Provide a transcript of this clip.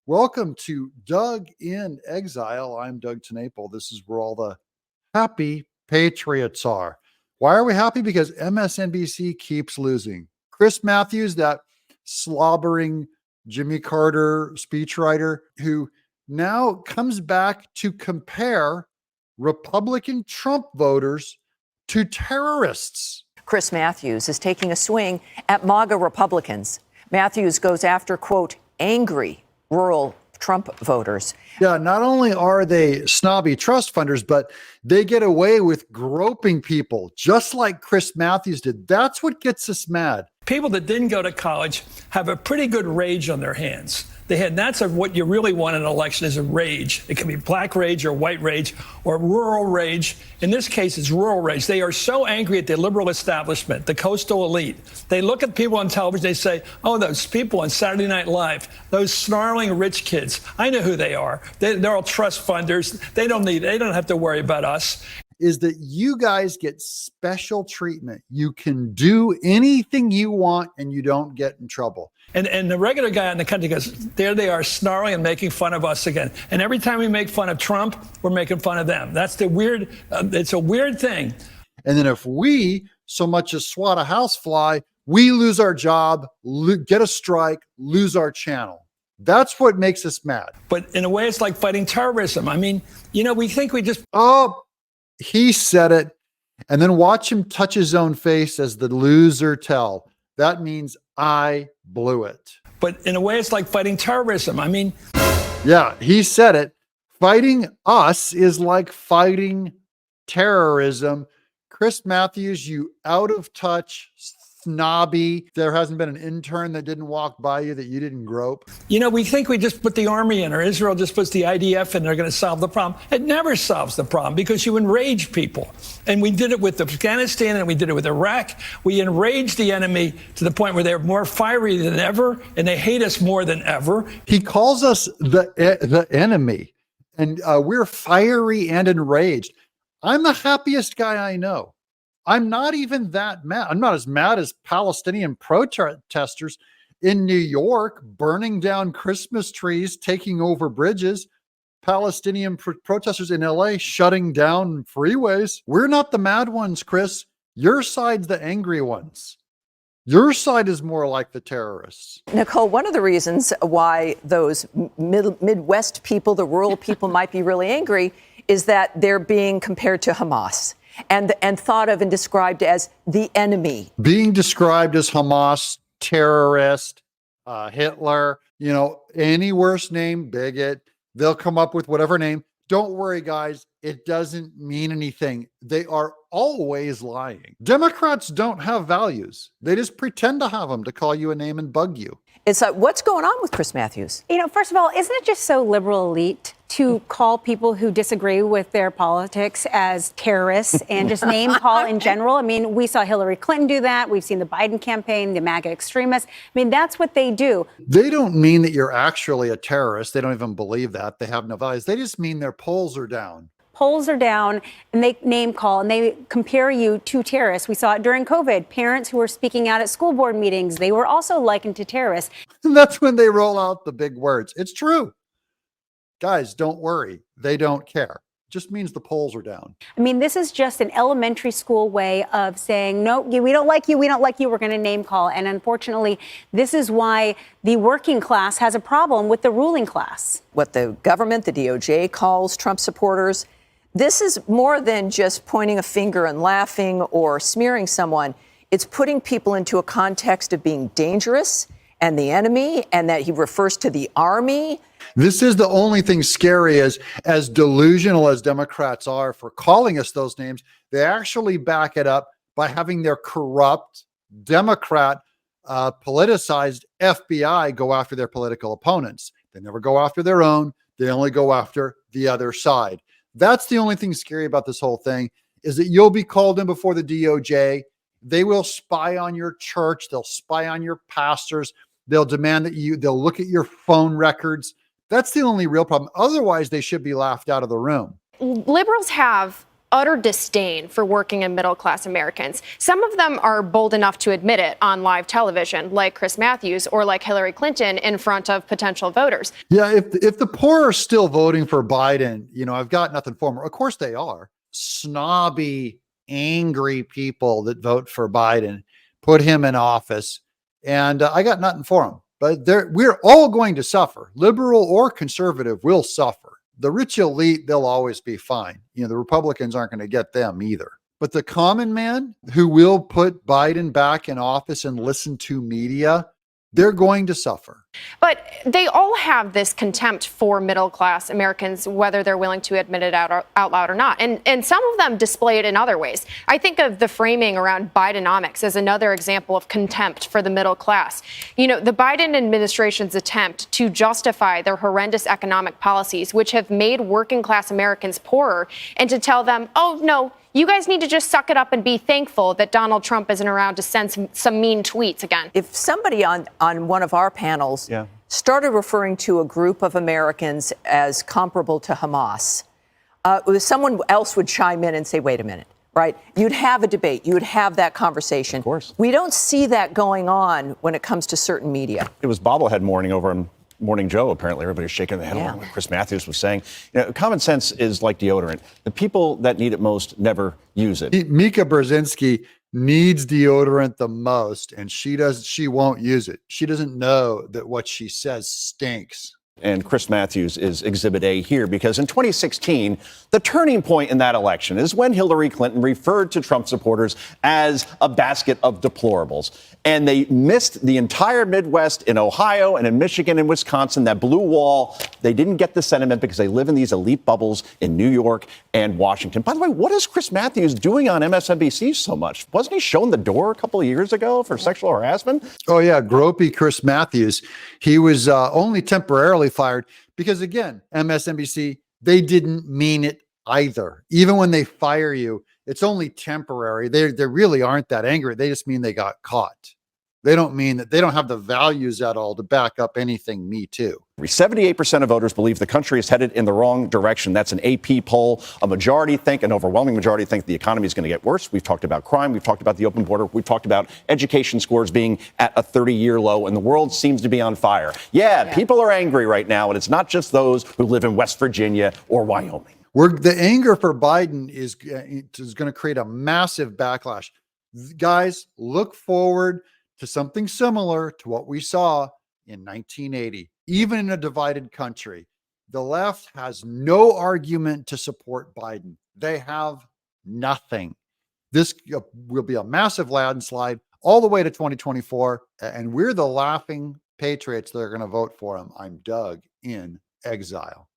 Welcome to Doug in Exile. I'm Doug Tenaple. This is where all the happy patriots are. Why are we happy? Because MSNBC keeps losing. Chris Matthews, that slobbering Jimmy Carter speechwriter, who now comes back to compare Republican Trump voters to terrorists. Chris Matthews is taking a swing at MAGA Republicans. Matthews goes after, quote, angry rural Trump voters. Yeah, not only are they snobby trust funders, but they get away with groping people just like Chris Matthews did. That's what gets us mad. People that didn't go to college have a pretty good rage on their hands. That's what you really want in an election is a rage. It can be black rage or white rage or rural rage. In this case, it's rural rage. They are so angry at the liberal establishment, the coastal elite. They look at people on television, they say, oh, those people on Saturday Night Live, those snarling rich kids, I know who they are. They're all trust funders. They don't have to worry about us. Is that you guys get special treatment. You can do anything you want and you don't get in trouble. And the regular guy in the country goes, there they are snarling and making fun of us again. And every time we make fun of Trump, we're making fun of them. That's the weird, it's a weird thing. And then if we so much as swat a housefly, we lose our job, get a strike, lose our channel. That's what makes us mad. But in a way, it's like fighting terrorism. I mean, we think we just... He said it, and then watch him touch his own face as the loser tell. That means I blew it. But in a way, it's like fighting terrorism. I mean... Yeah, he said it. Fighting us is like fighting terrorism. Chris Matthews, you out of touch, snobby. There hasn't been an intern that didn't walk by you that you didn't grope. We think we just put the army in, or Israel just puts the IDF in, they're going to solve the problem. It never solves the problem because you enrage people. And we did it with Afghanistan and we did it with Iraq. We enraged the enemy to the point where they're more fiery than ever and they hate us more than ever. He calls us the enemy, and we're fiery and enraged. I'm the happiest guy I know. I'm not even that mad. I'm not as mad as Palestinian protesters in New York burning down Christmas trees, taking over bridges, Palestinian protesters in LA shutting down freeways. We're not the mad ones, Chris. Your side's the angry ones. Your side is more like the terrorists. Nicole, one of the reasons why those Midwest people, the rural people might be really angry is that they're being compared to Hamas. And thought of and described as the enemy. Being described as Hamas, terrorist, Hitler, any worse name, bigot, they'll come up with whatever name. Don't worry, guys. It doesn't mean anything. They are always lying. Democrats don't have values. They just pretend to have them to call you a name and bug you. It's what's going on with Chris Matthews? First of all, isn't it just so liberal elite to call people who disagree with their politics as terrorists and just name call in general? I mean, we saw Hillary Clinton do that. We've seen the Biden campaign, the MAGA extremists. I mean, that's what they do. They don't mean that you're actually a terrorist. They don't even believe that. They have no values. They just mean their polls are down. Polls are down, and they name call and they compare you to terrorists. We saw it during COVID. Parents who were speaking out at school board meetings, they were also likened to terrorists. And that's when they roll out the big words. It's true. Guys, don't worry. They don't care. It just means the polls are down. I mean, this is just an elementary school way of saying, no, we don't like you. We don't like you. We're going to name call. And unfortunately, this is why the working class has a problem with the ruling class. What the government, the DOJ, calls Trump supporters. This is more than just pointing a finger and laughing or smearing someone. It's putting people into a context of being dangerous and the enemy, and that he refers to the army. This is the only thing scary as delusional as Democrats are for calling us those names. They actually back it up by having their corrupt Democrat politicized FBI go after their political opponents. They never go after their own. They only go after the other side. That's the only thing scary about this whole thing, is that you'll be called in before the DOJ. They will spy on your church. They'll spy on your pastors. They'll demand that they'll look at your phone records. That's the only real problem. Otherwise, they should be laughed out of the room. Liberals have utter disdain for working and middle-class Americans. Some of them are bold enough to admit it on live television, like Chris Matthews or like Hillary Clinton in front of potential voters. Yeah, if the poor are still voting for Biden, I've got nothing for them. Of course they are. Snobby, angry people that vote for Biden, put him in office, and I got nothing for them. But we're all going to suffer. Liberal or conservative will suffer. The rich elite, they'll always be fine. The Republicans aren't going to get them either. But the common man who will put Biden back in office and listen to media, they're going to suffer. But they all have this contempt for middle-class Americans, whether they're willing to admit it out loud or not. And some of them display it in other ways. I think of the framing around Bidenomics as another example of contempt for the middle class. The Biden administration's attempt to justify their horrendous economic policies, which have made working-class Americans poorer, and to tell them, oh, no, you guys need to just suck it up and be thankful that Donald Trump isn't around to send some mean tweets again. If somebody on one of our panels started referring to a group of Americans as comparable to Hamas, someone else would chime in and say, wait a minute, right? You'd have a debate. You would have that conversation. Of course. We don't see that going on when it comes to certain media. It was bobblehead morning over on Morning Joe. Apparently, everybody's shaking their head along what Chris Matthews was saying. Common sense is like deodorant. The people that need it most never use it. Mika Brzezinski needs deodorant the most, and she won't use it. She doesn't know that what she says stinks. And Chris Matthews is Exhibit A here because in 2016, the turning point in that election is when Hillary Clinton referred to Trump supporters as a basket of deplorables. And they missed the entire Midwest in Ohio and in Michigan and Wisconsin, that blue wall. They didn't get the sentiment because they live in these elite bubbles in New York and Washington. By the way, what is Chris Matthews doing on MSNBC so much? Wasn't he shown the door a couple of years ago for sexual harassment? Oh, yeah. Gropey Chris Matthews. He was only temporarily fired because, again, MSNBC, they didn't mean it either. Even when they fire you, it's only temporary. They really aren't that angry. They just mean they got caught. They don't mean that they don't have the values at all to back up anything Me Too. 78% of voters believe the country is headed in the wrong direction. That's an AP poll. An overwhelming majority think the economy is going to get worse. We've talked about crime. We've talked about the open border. We've talked about education scores being at a 30-year low, and the world seems to be on fire. Yeah, people are angry right now, and it's not just those who live in West Virginia or Wyoming. The anger for Biden is going to create a massive backlash. Guys, look forward to something similar to what we saw in 1980. Even in a divided country, the left has no argument to support Biden. They have nothing. This will be a massive landslide all the way to 2024, and we're the laughing patriots that are going to vote for him. I'm Doug in Exile.